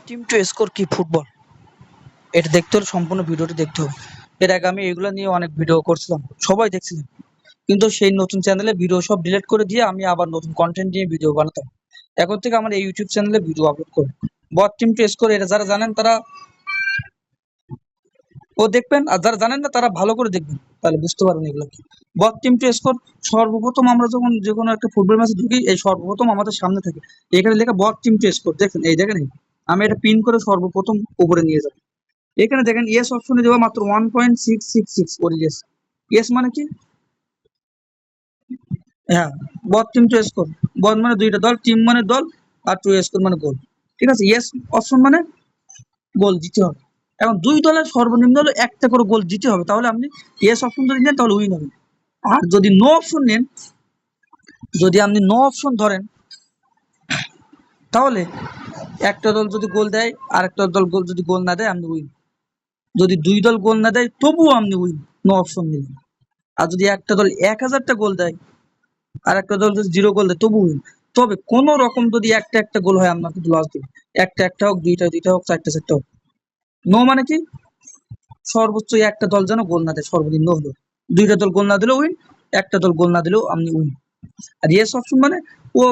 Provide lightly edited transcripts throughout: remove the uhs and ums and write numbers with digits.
Team to score কি football, এটা দেখতে হলে সম্পূর্ণ ভিডিওটি দেখতে হবে। এর আগে আমি এগুলো নিয়ে অনেক ভিডিও করছিলাম, সবাই দেখছিলাম, কিন্তু সেই নতুন চ্যানেলে ভিডিও সব ডিলিট করে দিয়ে আমি আবার নতুন কন্টেন্ট নিয়ে ভিডিও বানাতাম। এখন থেকে আমার এই ইউটিউব চ্যানেলে ভিডিও আপলোড করব। বট টিম টু স্কোর এটা যারা জানেন তারা দেখবেন, আর যারা জানেন না তারা ভালো করে দেখবেন, তাহলে বুঝতে পারবেন এগুলো কি। বট টিম টু স্কোর সর্বপ্রথম আমরা যখন যে কোনো একটা ফুটবল ম্যাচে ঢুকি, এই সর্বপ্রথম আমাদের সামনে থাকে এখানে লেখা বট টিম টু স্কোর। দেখেন, এই দেখেন, আমি এটা পিন করে সর্বপ্রথম উপরে নিয়ে যাব। এখানে দেখেন ইয়েস অপশনে দেওয়া মাত্র 1.666 ওর ইয়েস। ইয়েস মানে কি? হ্যাঁ, বট টিম টু স্কোর। বট মানে দুইটা দল, টিম মানে দল, আর টু স্কোর মানে গোল। ঠিক আছে, ইয়েস অপশন মানে গোল দিতে হবে। এখন দুই দলের সর্বনিম্ন হলো একটা করে গোল দিতে হবে, তাহলে আপনি ইয়েস অপশন যদি নেন তাহলে উইন হবে। আর যদি নো অপশন নেন, যদি আপনি নো অপশন ধরেন, তাহলে একটা দল যদি গোল দেয় আর একটা দল গোল যদি গোল না দেয় আপনি উইন। যদি দুই দল গোল না দেয় তবুও আপনি উইন, নো অপশন নিলেন। আর যদি একটা দল 1000টা গোল দেয় আর একটা দল যদি 0 গোল দেয় তবু উইন। তবে কোন রকম যদি একটা একটা গোল হয় আপনার কিন্তু লস দিবে। একটা একটা হোক, দুইটা দুইটা হোক, চারটা চারটা হোক। নো মানে কি? সর্বোচ্চ একটা দল যেন গোল না দেয়, সর্বনিম্ন হলো। দুইটা দল গোল না দিলেও উইন, একটা দল গোল না দিলেও আপনি উইন। আর ইয়েস অপশন মানে ও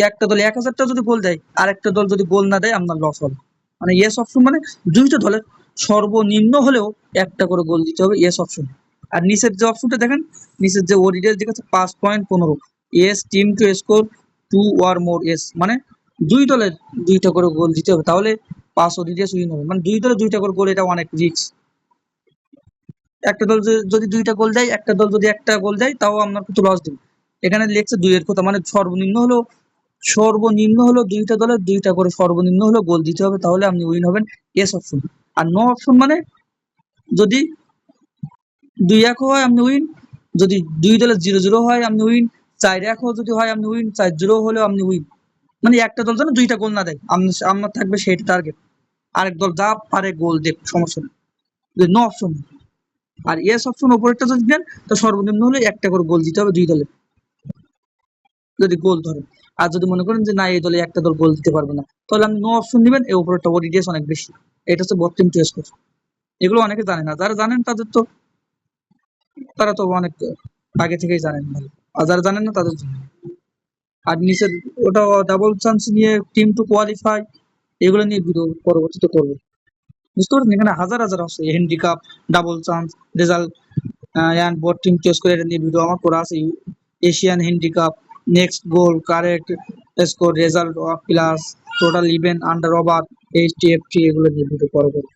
একটা দল 1000টা যদি গোল দেয় আর একটা দল যদি গোল না দেয় আপনার লস হবে। মানে ইয়েস অপশন মানে দুইটা দলের সর্বনিম্ন হলেও একটা করে গোল দিতে হবে, ইয়েস অপশন। আর নিচের যে অপশনটা দেখেন, নিচের যে ওডিডিএস দেখাচ্ছে 5.15, as team to score 2 or more as, মানে দুই দলের দুইটা করে গোল দিতে হবে, তাহলে 5 ওডিডিএস উইন হবে। মানে দুই দলে দুইটা করে গোল, এটা অনেক রিস্ক। একটা দল যদি দুইটা গোল দেয়, একটা দল যদি একটা গোল দেয়, তাও আপনার কিন্তু লস দিবে। এখানে লিখছে দুইয়ের কথা, মানে সর্বনিম্ন হলো দুইটা দলের দুইটা করে সর্বনিম্ন হলো গোল দিতে হবে, তাহলে আপনি উইন হবেন, এস অপশন। আর নো অপশন মানে যদি 2-1 হয় আপনি উইন, যদি দুই দলের 0-0 হয় আপনি উইন, 4-1 যদি হয় আপনি উইন, 4-0 হলেও আপনি উইন। মানে একটা দল যেন দুইটা গোল না দেয়, আপনার থাকবে সেইটা টার্গেট। আরেক দল যা পারে গোল দেখ, সমস্যা নেই, নো অপশন। আর ইয়েস অপশন উপরেরটা যদি দেন, তো সর্বনিম্ন হলে একটা করে গোল দিতে হবে দুই দলে, যদি গোল ধরেন। আর যদি মনে করেন যে না, এই দলে একটা দল গোল দিতে পারবে না, তাহলে আপনি নো অপশন দিবেন, এই উপরেরটা ওডিডিএস অনেক বেশি। এটা হচ্ছে বত্রিম চয়েস করছে। এগুলো অনেকে জানে না, যারা জানেন তাদের তো, তারা তো অনেক আগে থেকেই জানেন ভালো, আর যারা জানেন না তাদের জন্য। আর নিচের ওটা ডাবল চান্স নিয়ে, টিম টু কোয়ালিফাই, এগুলো নিয়ে ভিডিও পরবর্তীতে করবো। বুঝতে পারছেন, এখানে হাজার হাজার আছে, handicap, double chance, result, and both team choice করে এটা নিয়ে ভিডিও আমার করা আছে। Asian handicap, next goal, correct score, result of plus, total event, under over, HTFT, এগুলো নিয়ে ভিডিও পরে করবো।